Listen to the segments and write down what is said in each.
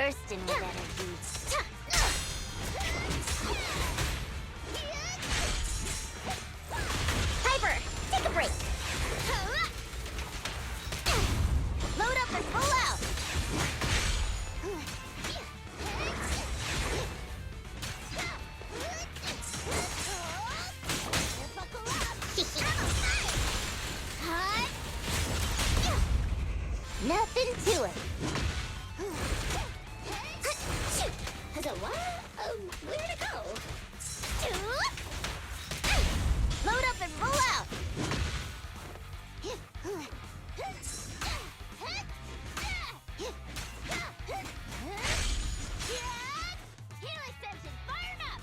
bursting with energy. Piper, take a break. Load up and roll out. Nothing to it. Where'd it go? Load up and roll out. Heel extension, fired up.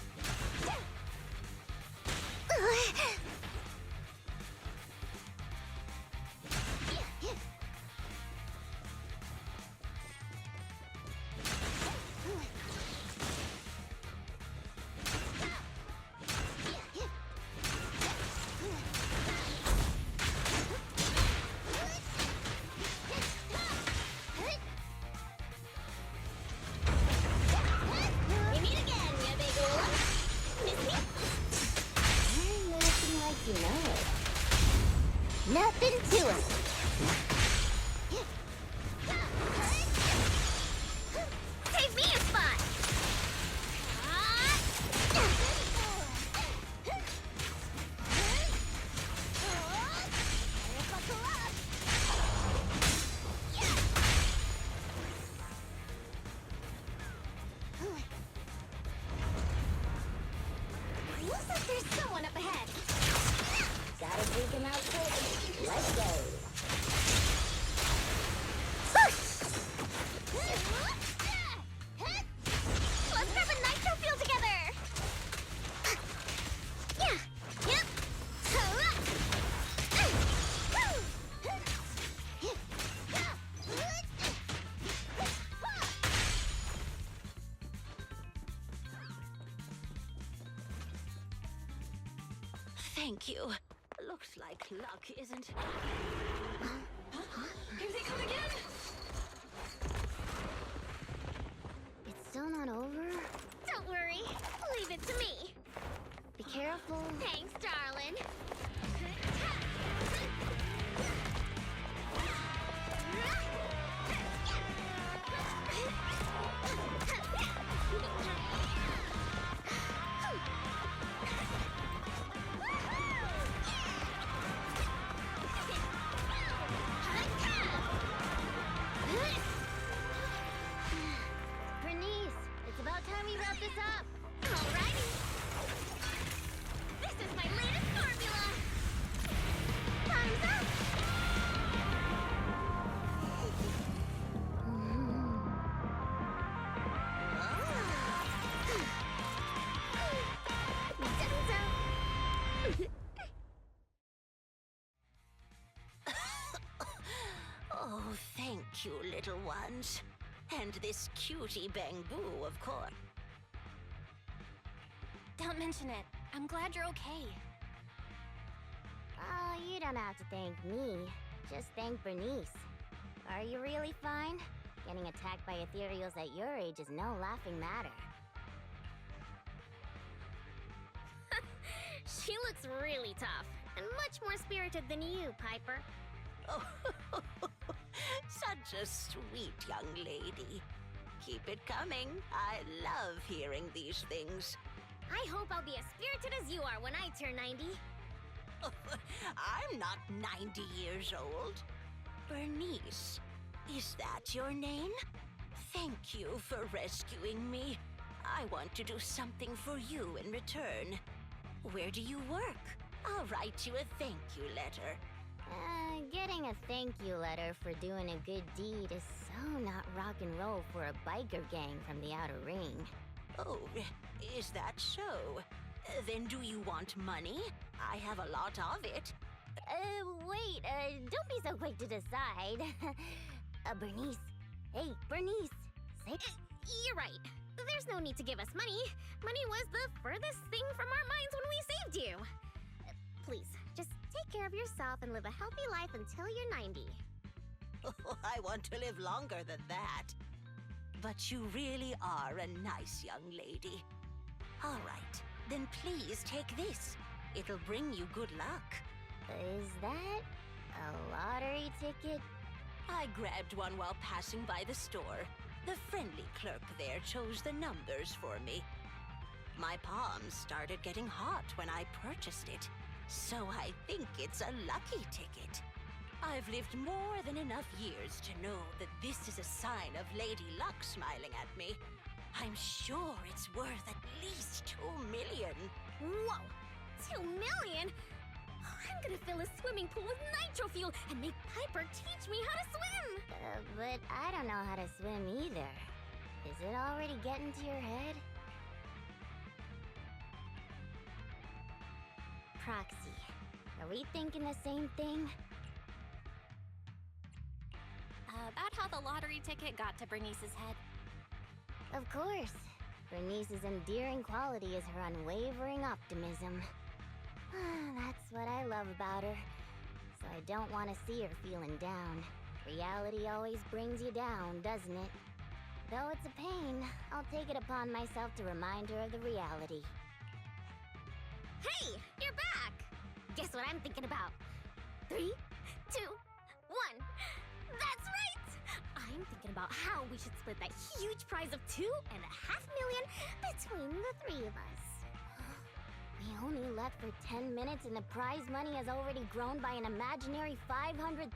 You know it. Nothing to it. Save me a spot. Looks like there's someone up ahead. Gotta dig him out quick. Let's go. Let's grab a nitro field together. Yep. Thank you. Looks like luck isn't... Here they come again! It's still not over? Don't worry. Leave it to me. Be careful. Thanks, darling. Burnice, it's about time we wrap this up. Alrighty. This is my latest formula. Time's up. Oh, thank you, little ones. And this cutie Bangoo, of course. Don't mention it. I'm glad you're okay. Oh, you don't have to thank me. Just thank Burnice. Are you really fine? Getting attacked by ethereals at your age is no laughing matter. She looks really tough and much more spirited than you, Piper. Oh, such a sweet young lady. Keep it coming. I love hearing these things. I hope I'll be as spirited as you are when I turn 90. I'm not 90 years old. Burnice, is that your name? Thank you for rescuing me. I want to do something for you in return. Where do you work? I'll write you a thank you letter. Getting a thank you letter for doing a good deed is so not rock and roll for a biker gang from the outer ring. Oh, is that so? Then do you want money? I have a lot of it. Wait, don't be so quick to decide. Burnice. Hey, Burnice. Say... You're right. There's no need to give us money. Money was the furthest thing from our minds when we saved you. Please, just take care of yourself and live a healthy life until you're 90. I want to live longer than that. But you really are a nice young lady. All right, then please take this. It'll bring you good luck. Is that a lottery ticket? I grabbed one while passing by the store. The friendly clerk there chose the numbers for me. My palms started getting hot when I purchased it, so I think it's a lucky ticket. I've lived more than enough years to know that this is a sign of Lady Luck smiling at me. I'm sure it's worth at least 2 million. Whoa! 2 million? I'm gonna fill a swimming pool with nitro fuel and make Piper teach me how to swim! But I don't know how to swim either. Is it already getting to your head? Proxy, are we thinking the same thing? About how the lottery ticket got to Bernice's head. Of course. Bernice's endearing quality is her unwavering optimism. That's what I love about her. So I don't want to see her feeling down. Reality always brings you down, doesn't it? Though it's a pain, I'll take it upon myself to remind her of the reality. Hey! You're back! Guess what I'm thinking about? 3, 2, 1. That's right! I'm thinking about how we should split that huge prize of 2.5 million between the 3 of us. We only left for 10 minutes and the prize money has already grown by an imaginary 500,000?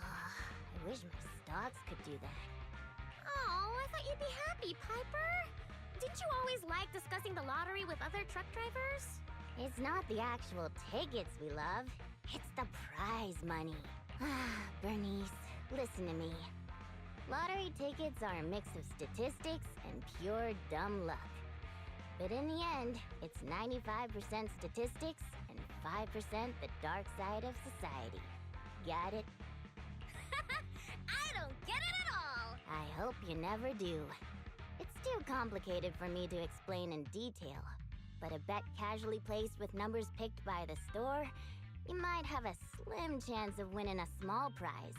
I wish my stocks could do that. Oh, I thought you'd be happy, Piper. Didn't you always like discussing the lottery with other truck drivers? It's not the actual tickets we love. It's the prize money. Bernice, listen to me. Lottery tickets are a mix of statistics and pure dumb luck. But in the end, it's 95% statistics and 5% the dark side of society. Got it? I don't get it at all! I hope you never do. It's too complicated for me to explain in detail. But a bet casually placed with numbers picked by the store, you might have a slim chance of winning a small prize.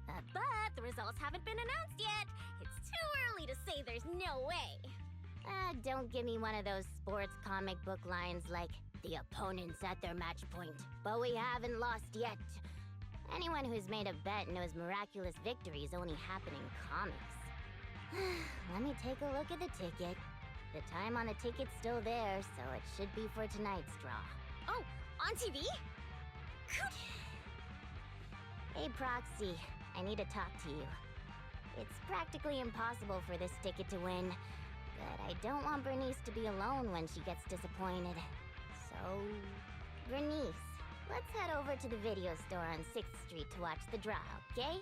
But the results haven't been announced yet. It's too early to say there's no way. Don't give me one of those sports comic book lines like, the opponent's at their match point, but we haven't lost yet. Anyone who's made a bet knows miraculous victories only happen in comics. Let me take a look at the ticket. The time on the ticket's still there, so it should be for tonight's draw. Oh, on TV? Good. Hey, Proxy, I need to talk to you. It's practically impossible for this ticket to win, but I don't want Bernice to be alone when she gets disappointed. So, Bernice, let's head over to the video store on 6th Street to watch the draw, okay?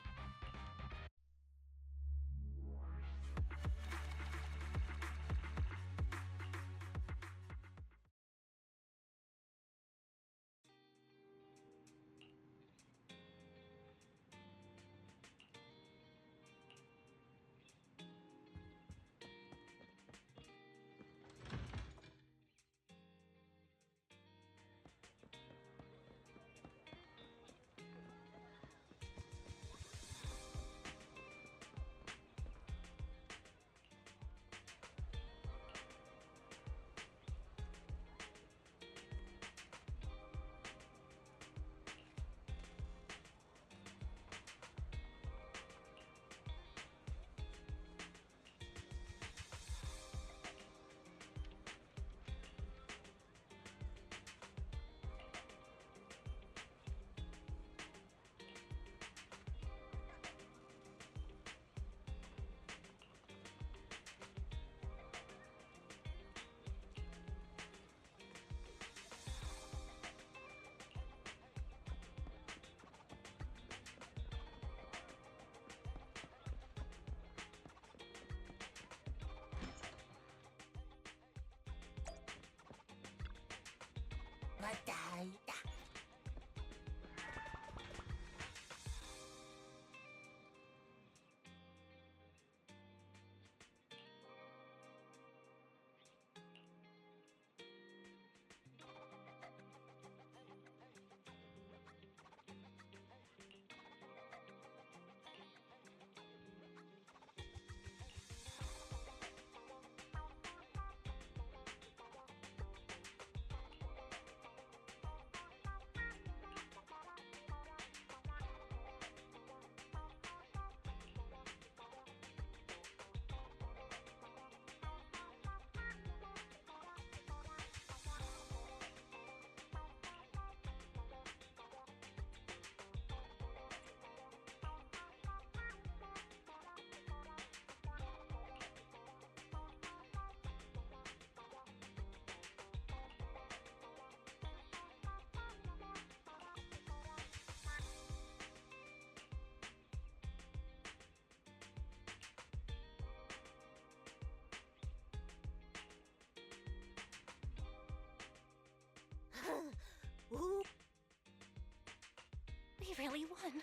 really won.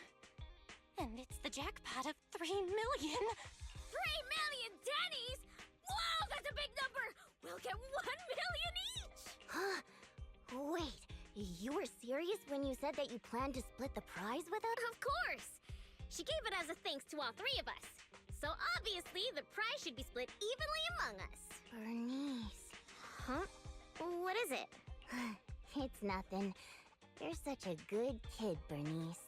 And it's the jackpot of 3 million. 3 million pennies? Whoa, that's a big number! We'll get 1 million each! Huh? Wait, you were serious when you said that you planned to split the prize with us? Of course! She gave it as a thanks to all 3 of us. So obviously, the prize should be split evenly among us. Bernice. Huh? What is it? It's nothing. You're such a good kid, Bernice.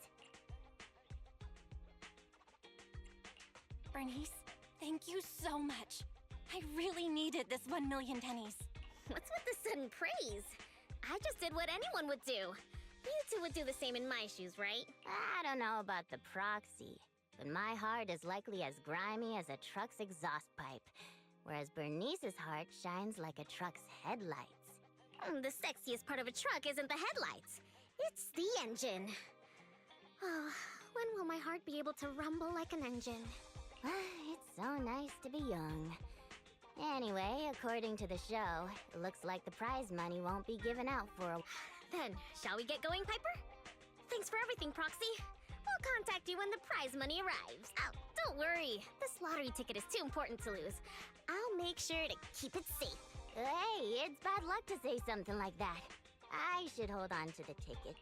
Burnice, thank you so much. I really needed this 1 million pennies. What's with the sudden praise? I just did what anyone would do. You 2 would do the same in my shoes, right? I don't know about the proxy, but my heart is likely as grimy as a truck's exhaust pipe, whereas Bernice's heart shines like a truck's headlights. The sexiest part of a truck isn't the headlights. It's the engine. Oh, when will my heart be able to rumble like an engine? It's so nice to be young. Anyway, according to the show, it looks like the prize money won't be given out for a... Then, shall we get going, Piper? Thanks for everything, Proxy. We'll contact you when the prize money arrives. Oh, don't worry. This lottery ticket is too important to lose. I'll make sure to keep it safe. Hey, it's bad luck to say something like that. I should hold on to the ticket.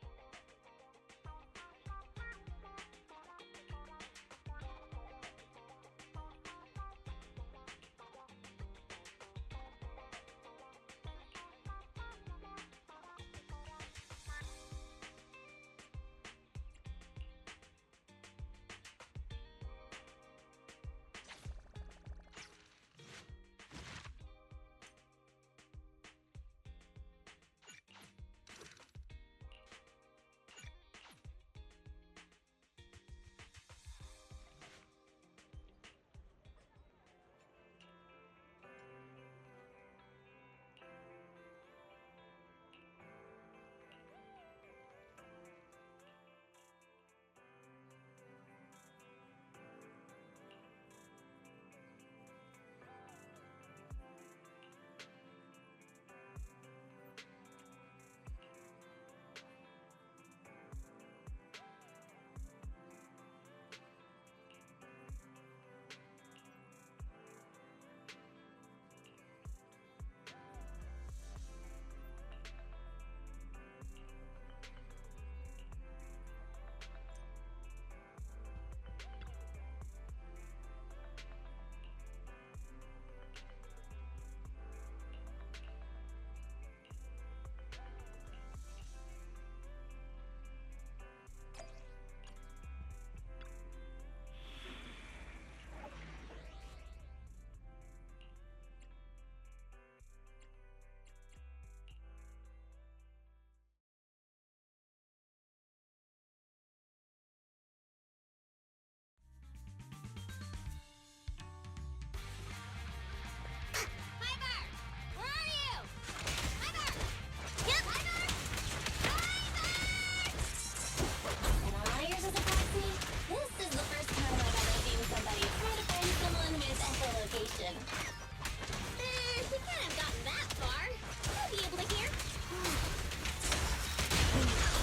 He can't have gotten that far. He'll be able to hear.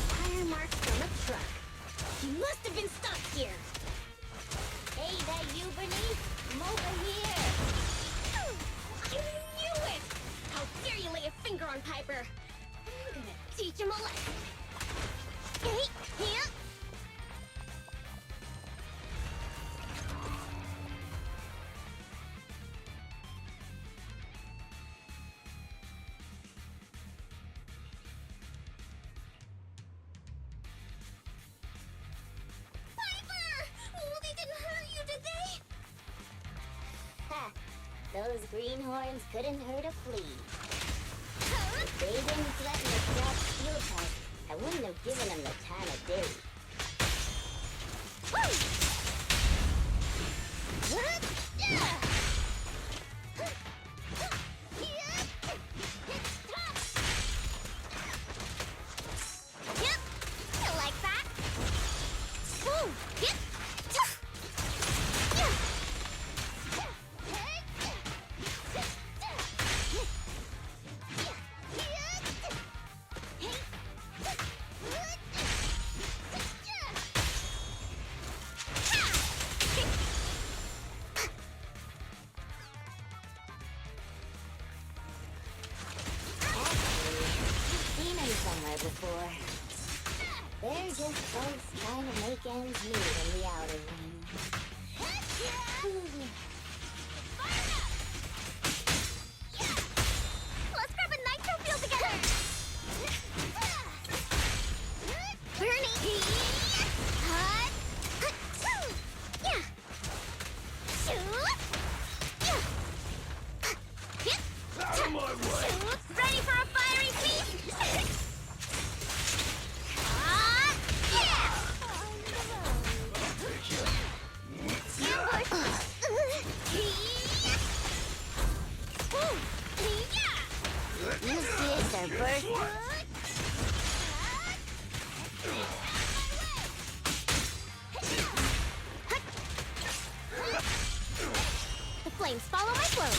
Tire marks from a truck. He must have been stuck here. Hey, that you, Bernice? Come over here. I knew it! How dare you lay a finger on Piper? I'm gonna teach him a lesson. Hey, here. Those greenhorns couldn't hurt a flea. If they didn't threaten the Jack steel pipe, I wouldn't have given them the time of day. Yep, I like that. Yep. before. They're just folks trying to make ends meet in the outer ring. Let's grab a nitro fuel together! Burnie! Hut! Yeah! Shoot! Yeah! Out of my way! Ready for a fiery feast? You see it, their birth. The flames follow my flow.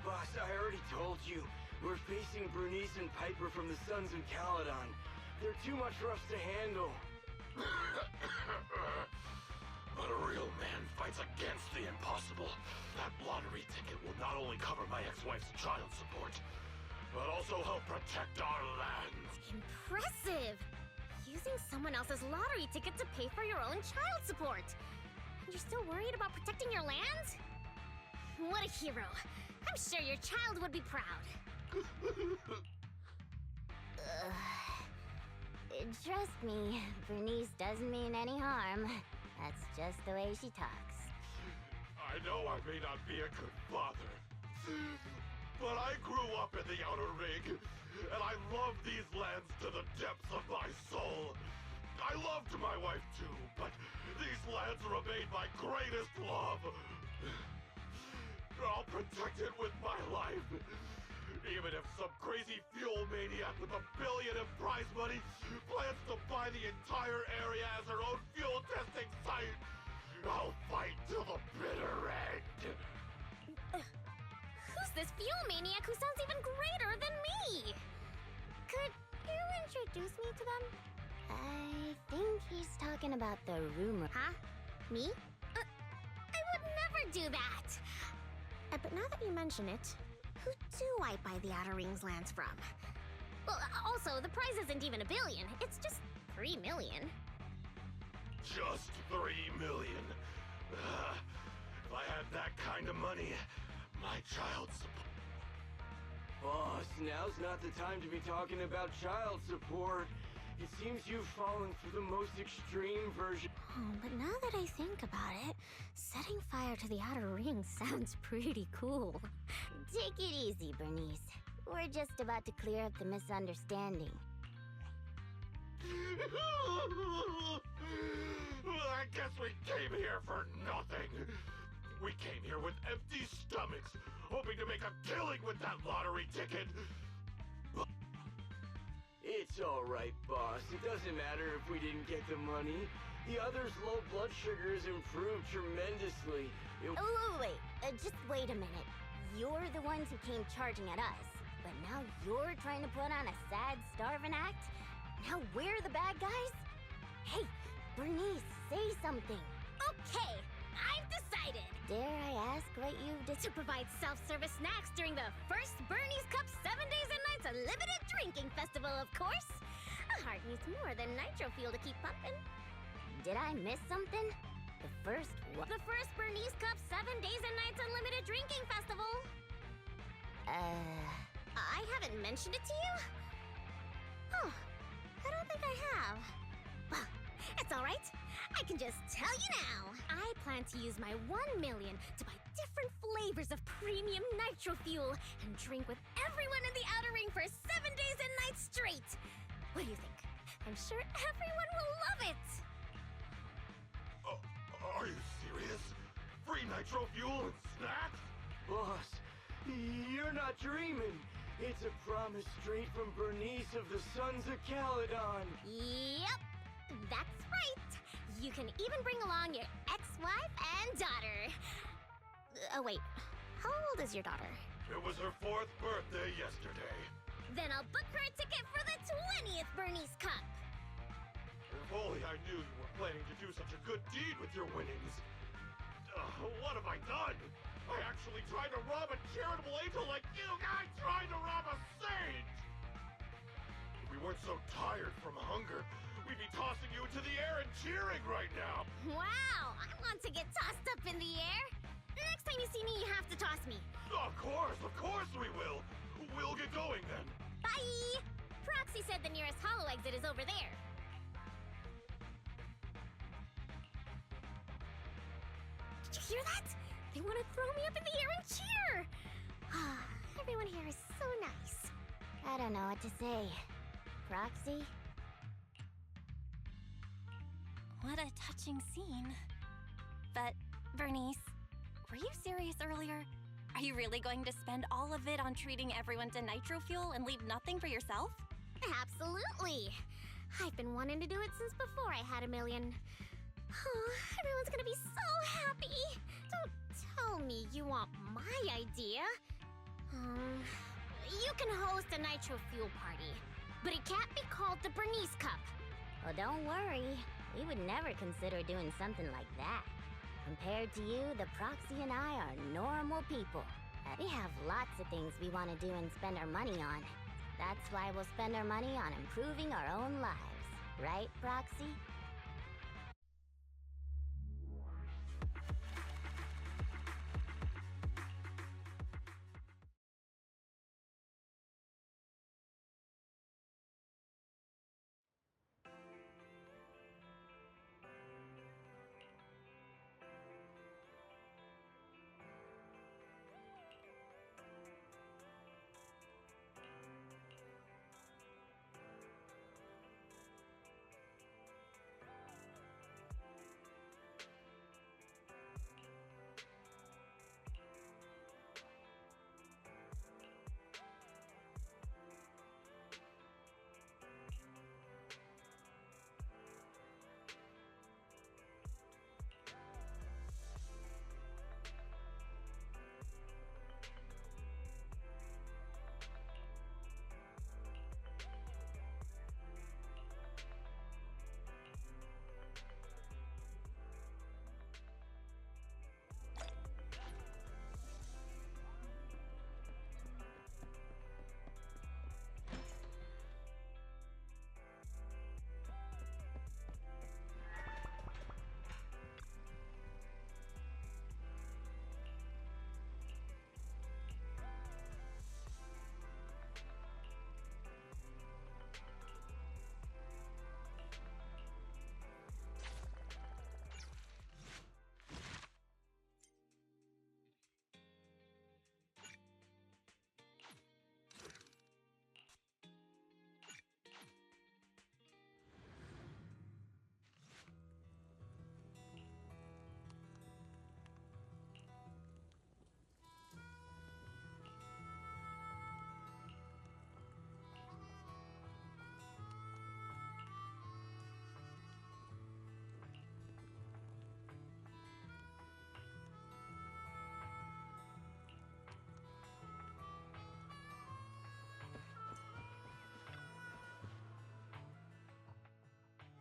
Boss, I already told you. We're facing Burnice and Piper from the Sons of Caledon. They're too much for us to handle. But a real man fights against the impossible. That lottery ticket will not only cover my ex-wife's child support, but also help protect our lands. Impressive! Using someone else's lottery ticket to pay for your own child support. And you're still worried about protecting your land? What a hero. I'm sure your child would be proud. Trust me, Bernice doesn't mean any harm. That's just the way she talks. I know I may not be a good father, but I grew up in the Outer Ring, and I love these lands to the depths of my soul. I loved my wife too, but these lands remain my greatest love. I'll protect it with my life. Even if some crazy fuel maniac with $1 billion in prize money plans to buy the entire area as her own fuel testing site, I'll fight till the bitter end. Who's this fuel maniac who sounds even greater than me? Could you introduce me to them? I think he's talking about the rumor. Huh? Me? I would never do that! But now that you mention it, who do I buy the Outer Rings lands from? Well, also, the prize isn't even $1 billion. It's just 3 million. Just 3 million. If I had that kind of money, my child support. Boss, now's not the time to be talking about child support. It seems you've fallen for the most extreme version. Oh, but now that I think about it, setting fire to the Outer Ring sounds pretty cool. Take it easy, Bernice. We're just about to clear up the misunderstanding. I guess we came here for nothing. We came here with empty stomachs, hoping to make a killing with that lottery ticket. It's alright, boss. It doesn't matter if we didn't get the money. The other's low blood sugar has improved tremendously. Wait. Just wait a minute. You're the ones who came charging at us. But now you're trying to put on a sad, starving act? Now we're the bad guys? Hey, Bernice, say something. Okay, I've decided! Dare I ask what you've To provide self-service snacks during the first Burnice Cup 7 Days and Nights Unlimited Drinking Festival, of course! A heart needs more than nitro fuel to keep pumping. Did I miss something? The first what? The first Burnice Cup 7 Days and Nights Unlimited Drinking Festival! I haven't mentioned it to you? Oh, I don't think I have. Well, it's alright. I can just tell you now. I plan to use my 1 million to buy different flavors of premium nitro fuel and drink with everyone in the Outer Ring for 7 days and nights straight. What do you think? I'm sure everyone will love it. Are you serious? Free nitro fuel and snacks? Boss, you're not dreaming. It's a promise straight from Bernice of the Sons of Caledon. Yep, that's right. You can even bring along your ex-wife and daughter. Oh wait, how old is your daughter? It was her 4th birthday yesterday. Then I'll book her a ticket for the 20th Burnice Cup. If only I knew you were planning to do such a good deed with your winnings. What have I done? I actually tried to rob a charitable angel like you guys tried to rob a sage! If we weren't so tired from hunger, we'd be tossing you into the air and cheering right now! Wow, I want to get tossed up in the air. Next time you see me, you have to toss me. Of course we will! We'll get going then! Bye! Proxy said the nearest hollow exit is over there. Did you hear that? They want to throw me up in the air and cheer! Everyone here is so nice. I don't know what to say. Proxy? What a touching scene. But, Burnice, were you serious earlier? Are you really going to spend all of it on treating everyone to nitro fuel and leave nothing for yourself? Absolutely. I've been wanting to do it since before I had a million. Everyone's gonna be so happy. Don't tell me you want my idea. You can host a nitro fuel party, but it can't be called the Burnice Cup. Well, don't worry. We would never consider doing something like that. Compared to you, the Proxy and I are normal people. We have lots of things we want to do and spend our money on. That's why we'll spend our money on improving our own lives. Right, Proxy?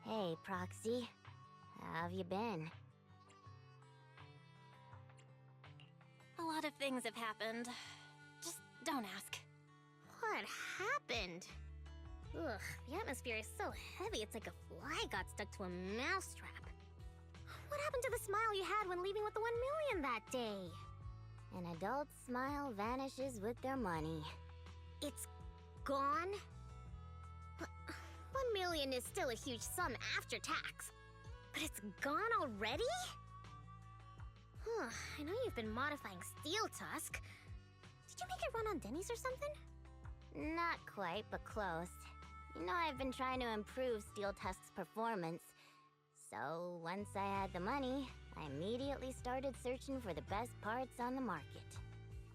Hey, Proxy. How have you been? A lot of things have happened. Just don't ask. What happened? Ugh, the atmosphere is so heavy it's like a fly got stuck to a mousetrap. What happened to the smile you had when leaving with the 1 million that day? An adult's smile vanishes with their money. It's gone? 1 million is still a huge sum after tax. But it's gone already? I know you've been modifying Steel Tusk. Did you make it run on Denny's or something? Not quite, but close. You know, I've been trying to improve Steel Tusk's performance. So, once I had the money, I immediately started searching for the best parts on the market.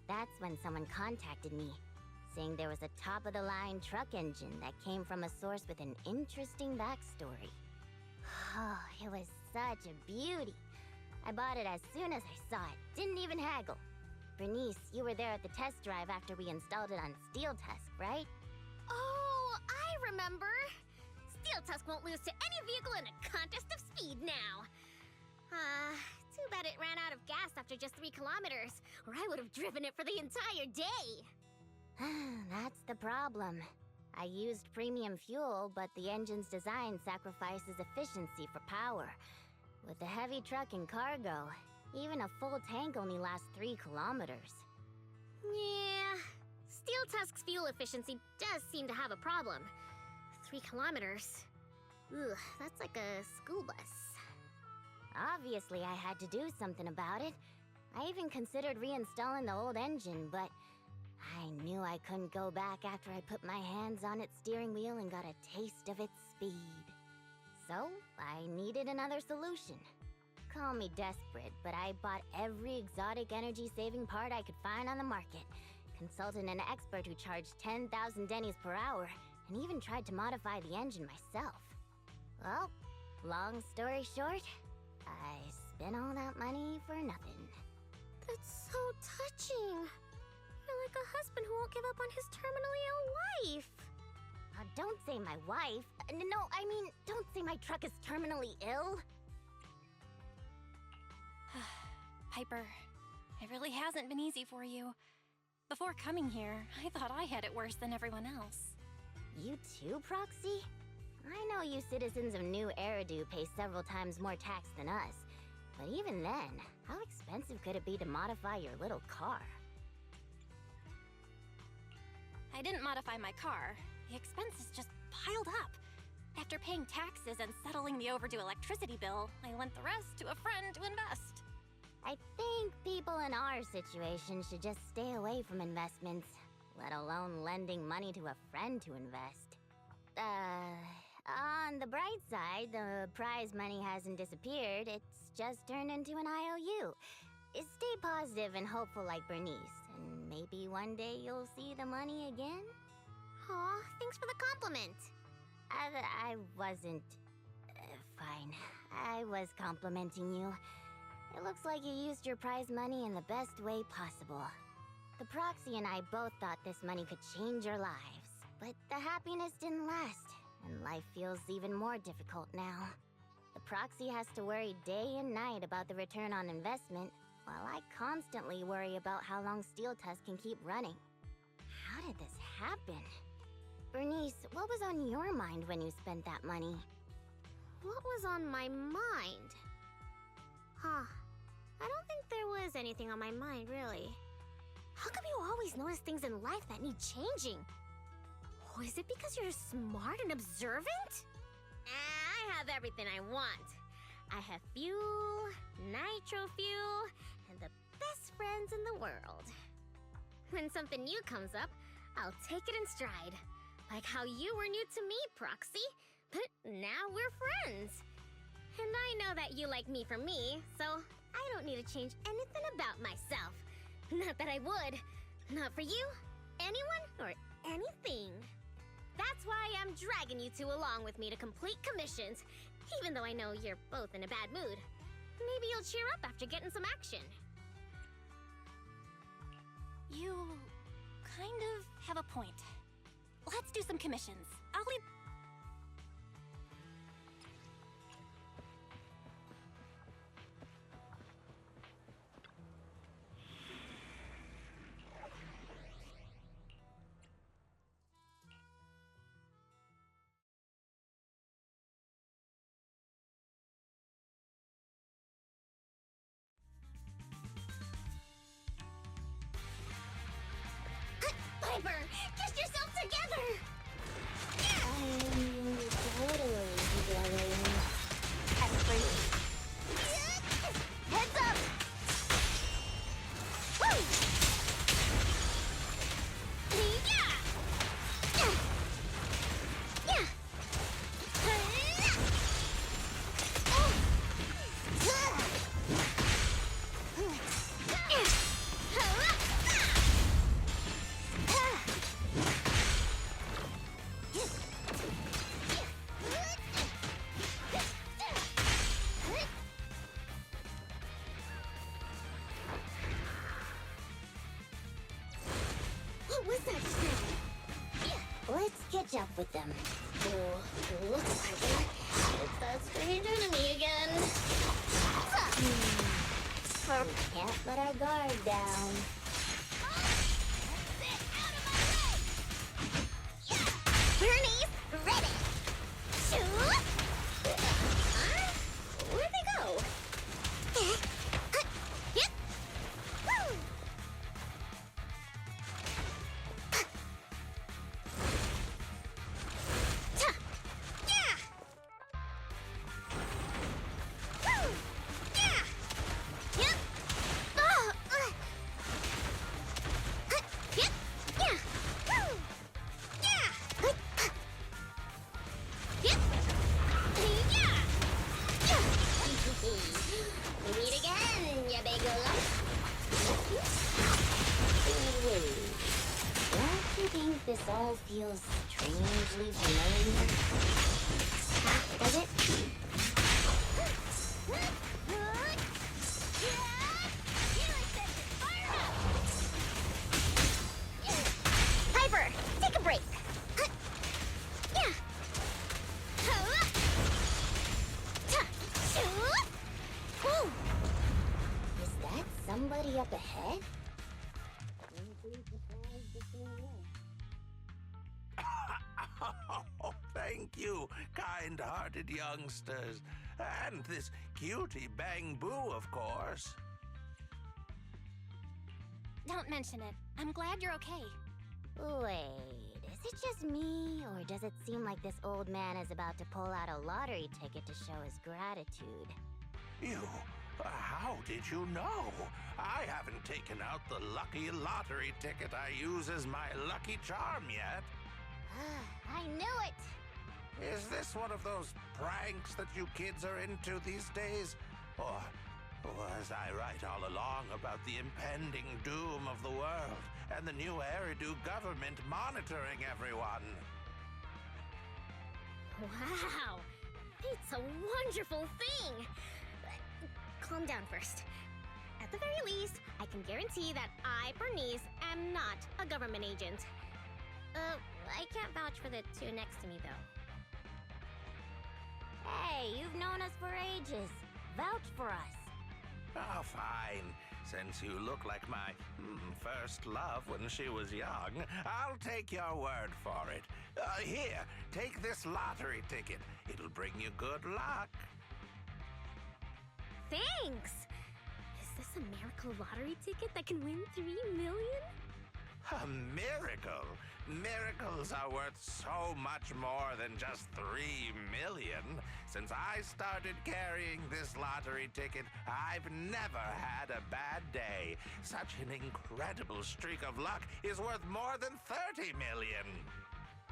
That's when someone contacted me, saying there was a top-of-the-line truck engine that came from a source with an interesting backstory. Oh, it was such a beauty. I bought it as soon as I saw it, didn't even haggle. Bernice, you were there at the test drive after we installed it on Steel Tusk, right? Oh, I remember! Steel Tusk won't lose to any vehicle in a contest of speed now. Too bad it ran out of gas after just 3 kilometers, or I would have driven it for the entire day. That's the problem. I used premium fuel, but the engine's design sacrifices efficiency for power. With the heavy truck and cargo, even a full tank only lasts 3 kilometers. Yeah, Steel Tusk's fuel efficiency does seem to have a problem. 3 kilometers? Ugh, that's like a school bus. Obviously, I had to do something about it. I even considered reinstalling the old engine, but I knew I couldn't go back after I put my hands on its steering wheel and got a taste of its speed. So, I needed another solution. Call me desperate, but I bought every exotic energy-saving part I could find on the market, consulted an expert who charged 10,000 dennies per hour, and even tried to modify the engine myself. Well, long story short, I spent all that money for nothing. That's so touching. You're like a husband who won't give up on his terminally ill wife. Don't say my wife. No, I mean, don't say my truck is terminally ill. Piper, it really hasn't been easy for you. Before coming here, I thought I had it worse than everyone else. You too, Proxy? I know you citizens of New Eridu pay several times more tax than us. But even then, how expensive could it be to modify your little car? I didn't modify my car. The expenses just piled up. After paying taxes and settling the overdue electricity bill, I lent the rest to a friend to invest. I think people in our situation should just stay away from investments, let alone lending money to a friend to invest. On the bright side, the prize money hasn't disappeared, it's just turned into an IOU. Stay positive and hopeful like Burnice, and maybe one day you'll see the money again? Aw, thanks for the compliment. I wasn't... fine. I was complimenting you. It looks like you used your prize money in the best way possible. The Proxy and I both thought this money could change your lives, but the happiness didn't last, and life feels even more difficult now. The Proxy has to worry day and night about the return on investment, while I constantly worry about how long Steel Tusk can keep running. How did this happen? Burnice, what was on your mind when you spent that money? What was on my mind? Huh. I don't think there was anything on my mind, really. How come you always notice things in life that need changing? Oh, is it because you're smart and observant? I have everything I want. I have fuel, nitro fuel, and the best friends in the world. When something new comes up, I'll take it in stride. Like how you were new to me, Proxy, but now we're friends. And I know that you like me for me, so I don't need to change anything about myself. Not that I would. Not for you, anyone, or anything. That's why I'm dragging you two along with me to complete commissions, even though I know you're both in a bad mood. Maybe you'll cheer up after getting some action. You kind of have a point. Let's do some commissions. I'll leave... Piper, get yourself together! I'm totally together. Heads up! Woo! Yeah! Yeah! Yeah! Let's catch up with them. Look, Piper. It's that strange enemy again. Can't let our guard down. Burnice, ready! Shoot! Where'd they go? Yep! Woo! Ta! Yeah! Woo! Yeah! Yep! Oh! Yep! Yeah! Woo! Yeah! Yep! Yeah! Yeah! We meet again, ya big lump. Wait. Don't you think this all feels strangely familiar? Does it? Piper, take a break. Yeah. Ooh. Is that somebody up ahead? Oh, thank you, kind-hearted youngsters. And this cutie Bang Boo, of course. Don't mention it. I'm glad you're okay. Wait, is it just me, or does it seem like this old man is about to pull out a lottery ticket to show his gratitude? How did you know? I haven't taken out the lucky lottery ticket I use as my lucky charm yet. I knew it! Is this one of those pranks that you kids are into these days? Or was I right all along about the impending doom of the world and the new Eridu government monitoring everyone? Wow. It's a wonderful thing. Calm down first. At the very least, I can guarantee that I, Burnice, am not a government agent. I can't vouch for the two next to me, though. Hey, you've known us for ages. Vouch for us. Oh, fine. Since you look like my first love when she was young, I'll take your word for it. Here, take this lottery ticket. It'll bring you good luck. Thanks! Is this a miracle lottery ticket that can win 3 million? A miracle? Miracles are worth so much more than just 3 million. Since I started carrying this lottery ticket, I've never had a bad day. Such an incredible streak of luck is worth more than 30 million.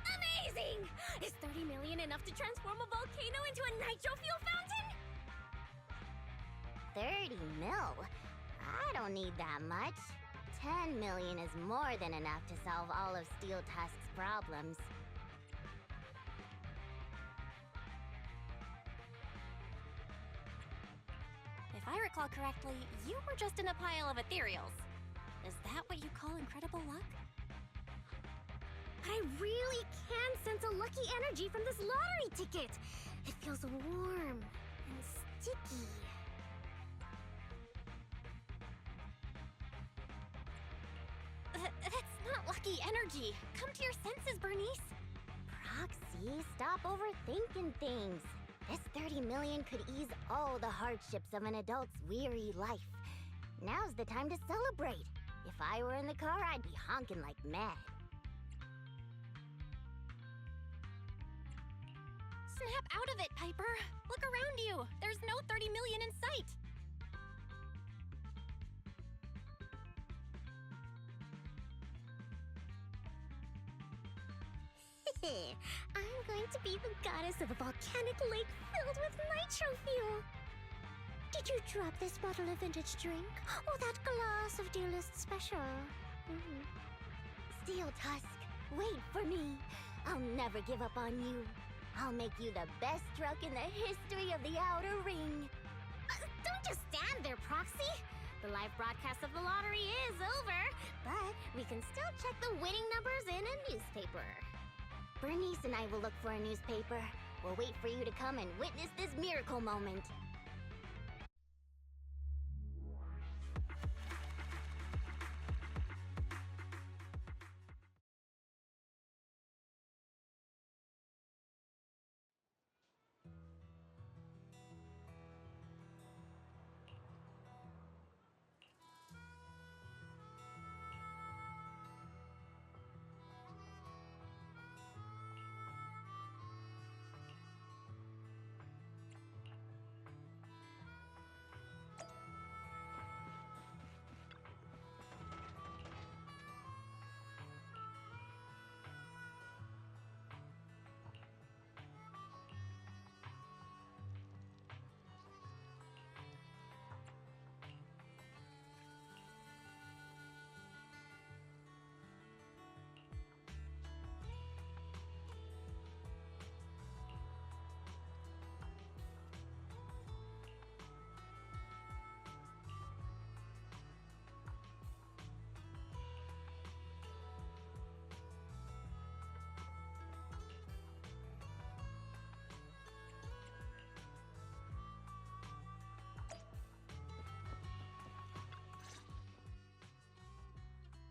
Amazing! Is 30 million enough to transform a volcano into a nitro fuel fountain? 30 mil? I don't need that much. 10 million is more than enough to solve all of Steel Tusk's problems. If I recall correctly, you were just in a pile of ethereals. Is that what you call incredible luck? But I really can sense a lucky energy from this lottery ticket. It feels warm and sticky. That's not lucky energy. Come to your senses, Burnice. Proxy, stop overthinking things. This 30 million could ease all the hardships of an adult's weary life. Now's the time to celebrate. If I were in the car, I'd be honking like mad. Snap out of it, Piper. Look around you. There's no 30 million in sight. I'm going to be the goddess of a volcanic lake filled with nitro fuel. Did you drop this bottle of vintage drink? Or that glass of dearest special? Steel Tusk, wait for me. I'll never give up on you. I'll make you the best truck in the history of the Outer Ring. Don't just stand there, Proxy. The live broadcast of the lottery is over, but we can still check the winning numbers in a newspaper. Bernice and I will look for a newspaper. We'll wait for you to come and witness this miracle moment.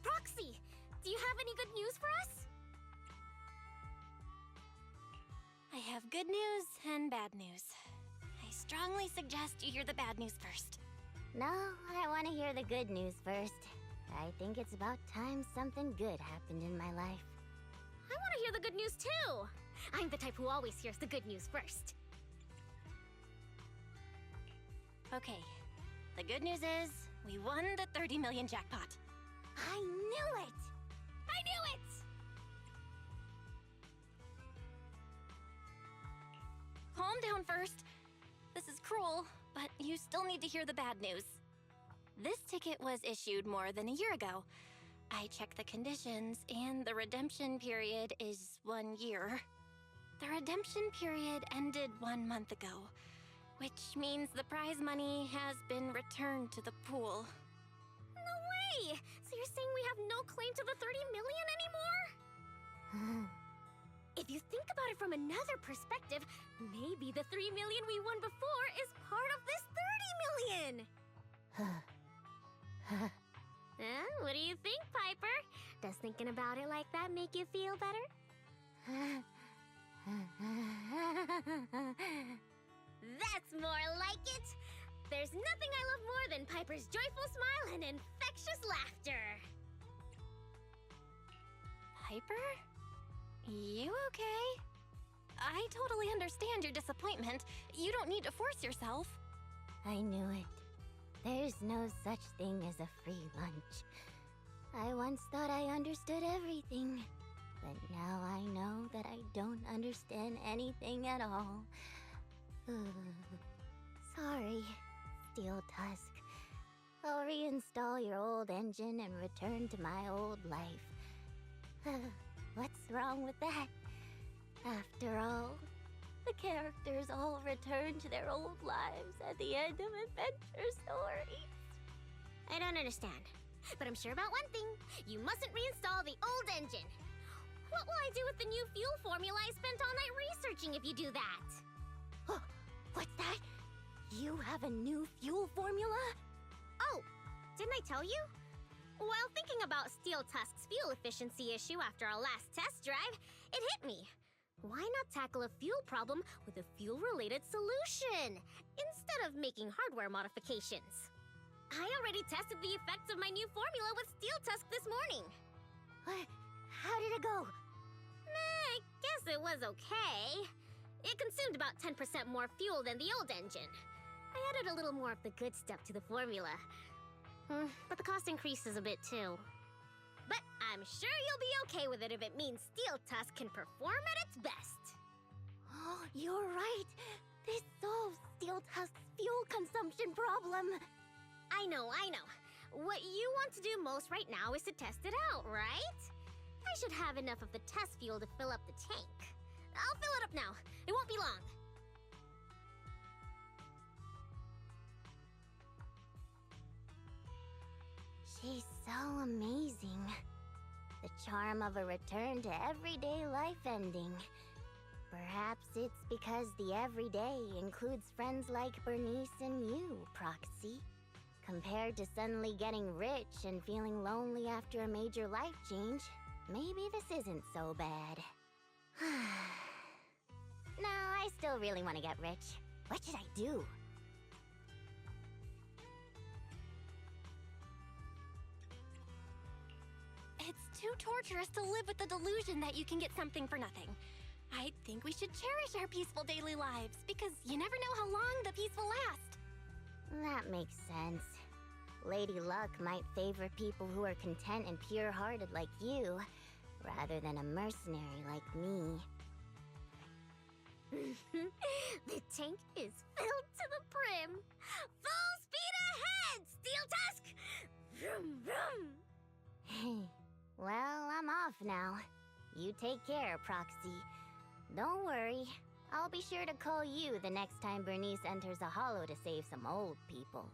Proxy, do you have any good news for us? I have good news and bad news. I strongly suggest you hear the bad news first. No, I want to hear the good news first. I think it's about time something good happened in my life. I want to hear the good news too. I'm the type who always hears the good news first. Okay, the good news is we won the 30 million jackpot. I knew it! I knew it! Calm down first. This is cruel, but you still need to hear the bad news. This ticket was issued more than a year ago. I checked the conditions, and the redemption period is 1 year. The redemption period ended 1 month ago, which means the prize money has been returned to the pool. No way! So you're saying we have no claim to the 30 million anymore? If you think about it from another perspective, maybe the 3 million we won before is part of this 30 million! What do you think, Piper? Does thinking about it like that make you feel better? That's more like it! There's nothing I love more than Piper's joyful smile and infectious laughter! Piper? You okay? I totally understand your disappointment. You don't need to force yourself. I knew it. There's no such thing as a free lunch. I once thought I understood everything, but now I know that I don't understand anything at all. Sorry, Steel Tusk. I'll reinstall your old engine and return to my old life. What's wrong with that? After all, the characters all return to their old lives at the end of adventure stories. I don't understand, but I'm sure about one thing. You mustn't reinstall the old engine. What will I do with the new fuel formula I spent all night researching if you do that? Oh, what's that? You have a new fuel formula? Oh, didn't I tell you? While thinking about Steel Tusk's fuel efficiency issue after our last test drive, it hit me. Why not tackle a fuel problem with a fuel-related solution, instead of making hardware modifications? I already tested the effects of my new formula with Steel Tusk this morning. What? How did it go? I guess it was okay. It consumed about 10% more fuel than the old engine. I added a little more of the good stuff to the formula. But the cost increases a bit too. But I'm sure you'll be okay with it if it means Steel Tusk can perform at its best. Oh, you're right. This solves Steel Tusk's fuel consumption problem. I know. What you want to do most right now is to test it out, right? I should have enough of the test fuel to fill up the tank. I'll fill it up now. It won't be long. She's so amazing. The charm of a return to everyday life ending. Perhaps it's because the everyday includes friends like Bernice and you, Proxy. Compared to suddenly getting rich and feeling lonely after a major life change, maybe this isn't so bad. No, I still really want to get rich. What should I do? It's too torturous to live with the delusion that you can get something for nothing. I think we should cherish our peaceful daily lives, because you never know how long the peace will last. That makes sense. Lady Luck might favor people who are content and pure-hearted like you, rather than a mercenary like me. The tank is filled to the brim. Full speed ahead, Steel Tusk! Vroom, vroom. Well, I'm off now. You take care, Proxy. Don't worry. I'll be sure to call you the next time Bernice enters a hollow to save some old people.